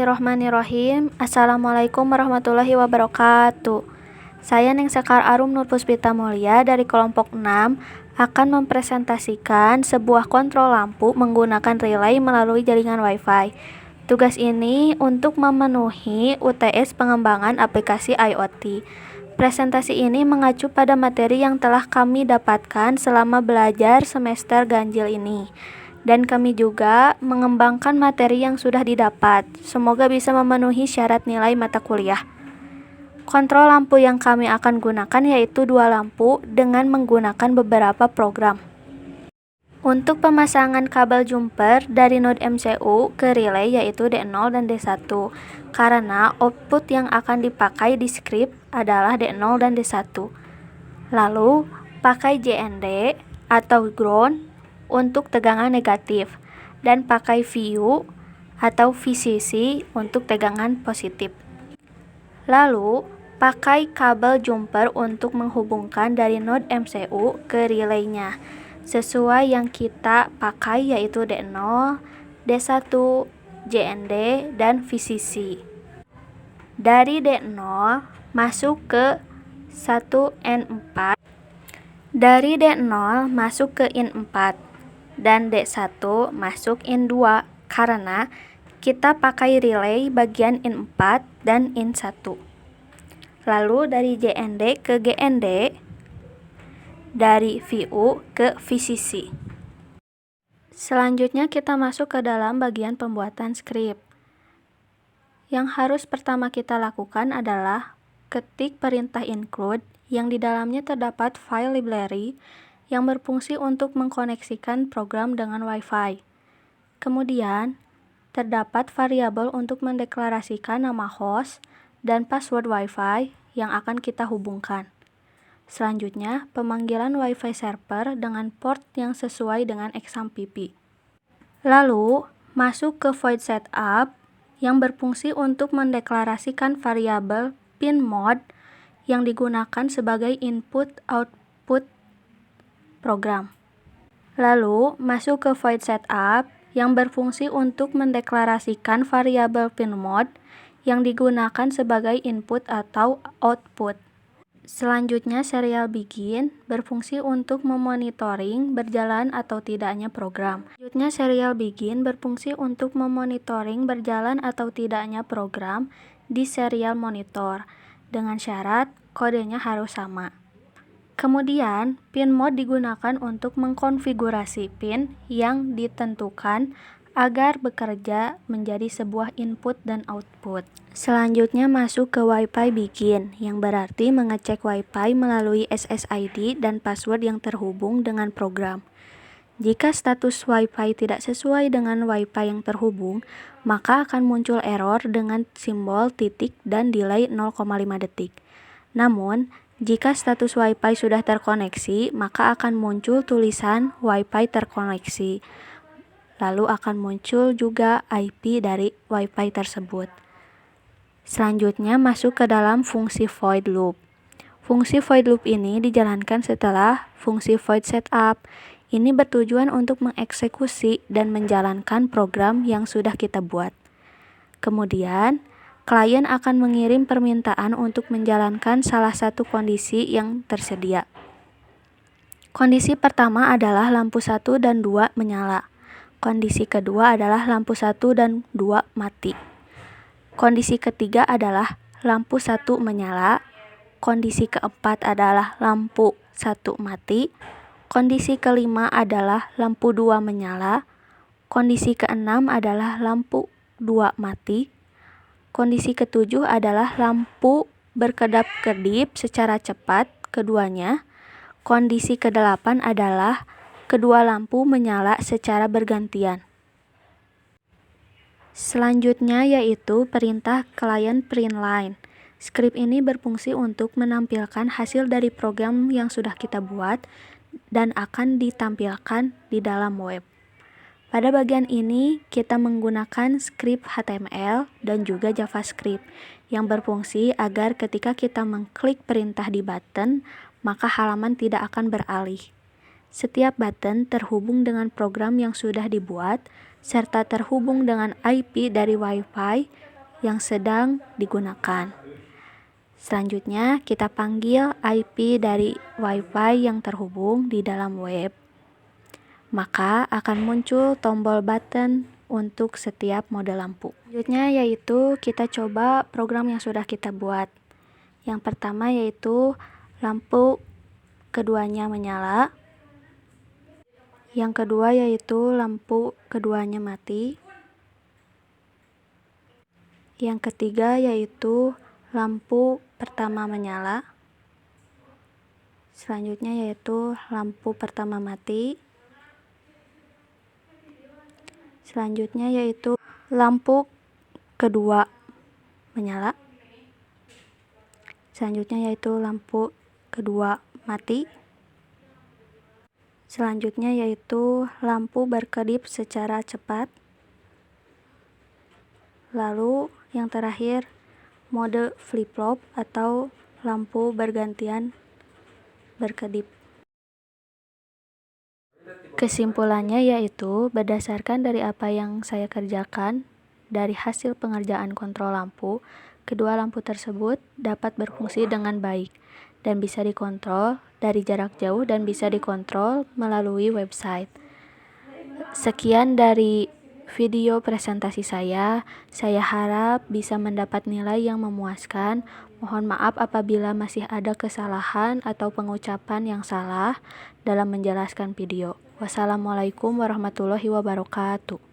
Bismillahirrahmanirrahim. Assalamualaikum warahmatullahi wabarakatuh. Saya Ning Sekar Arum Nur Puspita Mulia dari kelompok 6 akan mempresentasikan sebuah kontrol lampu menggunakan relay melalui jaringan Wi-Fi. Tugas ini untuk memenuhi UTS pengembangan aplikasi IoT. Presentasi ini mengacu pada materi yang telah kami dapatkan selama belajar semester ganjil ini. Dan kami juga mengembangkan materi yang sudah didapat. Semoga bisa memenuhi syarat nilai mata kuliah. Kontrol lampu yang kami akan gunakan yaitu 2 lampu dengan menggunakan beberapa program. Untuk pemasangan kabel jumper dari node MCU ke relay yaitu D0 dan D1. Karena output yang akan dipakai di script adalah D0 dan D1. Lalu, pakai JND atau ground untuk tegangan negatif dan pakai VU atau VCC untuk tegangan positif. Lalu, pakai kabel jumper untuk menghubungkan dari node MCU ke relaynya sesuai yang kita pakai yaitu D0, D1, JND, dan VCC. Dari D0 masuk ke 1N4, dari D0 masuk ke IN4, dan D1 masuk IN2 karena kita pakai relay bagian IN4 dan IN1. Lalu dari JND ke GND, dari VU ke VCC. Selanjutnya kita masuk ke dalam bagian pembuatan script. Yang harus pertama kita lakukan adalah ketik perintah include yang di dalamnya terdapat file library yang berfungsi untuk mengkoneksikan program dengan Wi-Fi. Kemudian, terdapat variabel untuk mendeklarasikan nama host dan password Wi-Fi yang akan kita hubungkan. Selanjutnya, pemanggilan Wi-Fi server dengan port yang sesuai dengan XAMPP. Lalu, masuk ke void setup yang berfungsi untuk mendeklarasikan variabel pin mode yang digunakan sebagai input-output program. Lalu, masuk ke void setup yang berfungsi untuk mendeklarasikan variabel pin mode yang digunakan sebagai input atau output. Selanjutnya, serial begin berfungsi untuk memonitoring berjalan atau tidaknya program. Selanjutnya, serial begin berfungsi untuk memonitoring berjalan atau tidaknya program di serial monitor dengan syarat kodenya harus sama. Kemudian, pin mode digunakan untuk mengkonfigurasi pin yang ditentukan agar bekerja menjadi sebuah input dan output. Selanjutnya masuk ke Wi-Fi begin, yang berarti mengecek Wi-Fi melalui SSID dan password yang terhubung dengan program. Jika status Wi-Fi tidak sesuai dengan Wi-Fi yang terhubung, maka akan muncul error dengan simbol titik dan delay 0,5 detik. Namun, jika status Wi-Fi sudah terkoneksi, maka akan muncul tulisan Wi-Fi terkoneksi. Lalu akan muncul juga IP dari Wi-Fi tersebut. Selanjutnya masuk ke dalam fungsi void loop. Fungsi void loop ini dijalankan setelah fungsi void setup. Ini bertujuan untuk mengeksekusi dan menjalankan program yang sudah kita buat. Kemudian, klien akan mengirim permintaan untuk menjalankan salah satu kondisi yang tersedia. Kondisi pertama adalah lampu 1 dan 2 menyala. Kondisi kedua adalah lampu 1 dan 2 mati. Kondisi ketiga adalah lampu 1 menyala. Kondisi keempat adalah lampu 1 mati. Kondisi kelima adalah lampu 2 menyala. Kondisi keenam adalah lampu 2 mati. Kondisi ketujuh adalah lampu berkedap-kedip secara cepat keduanya. Kondisi kedelapan adalah kedua lampu menyala secara bergantian. Selanjutnya yaitu perintah client print line. Script ini berfungsi untuk menampilkan hasil dari program yang sudah kita buat dan akan ditampilkan di dalam web. Pada bagian ini, kita menggunakan script HTML dan juga JavaScript yang berfungsi agar ketika kita mengklik perintah di button, maka halaman tidak akan beralih. Setiap button terhubung dengan program yang sudah dibuat, serta terhubung dengan IP dari Wi-Fi yang sedang digunakan. Selanjutnya, kita panggil IP dari Wi-Fi yang terhubung di dalam web. Maka akan muncul tombol button untuk setiap mode lampu. Selanjutnya yaitu kita coba program yang sudah kita buat. Yang pertama yaitu lampu keduanya menyala. Yang kedua yaitu lampu keduanya mati. Yang ketiga yaitu lampu pertama menyala. Selanjutnya yaitu lampu pertama mati. Selanjutnya yaitu lampu kedua menyala. Selanjutnya yaitu lampu kedua mati. Selanjutnya yaitu lampu berkedip secara cepat. Lalu yang terakhir mode flip-flop atau lampu bergantian berkedip. Kesimpulannya yaitu berdasarkan dari apa yang saya kerjakan, dari hasil pengerjaan kontrol lampu, kedua lampu tersebut dapat berfungsi dengan baik dan bisa dikontrol dari jarak jauh dan bisa dikontrol melalui website. Sekian dari video presentasi saya harap bisa mendapat nilai yang memuaskan. Mohon maaf apabila masih ada kesalahan atau pengucapan yang salah dalam menjelaskan video. Wassalamualaikum warahmatullahi wabarakatuh.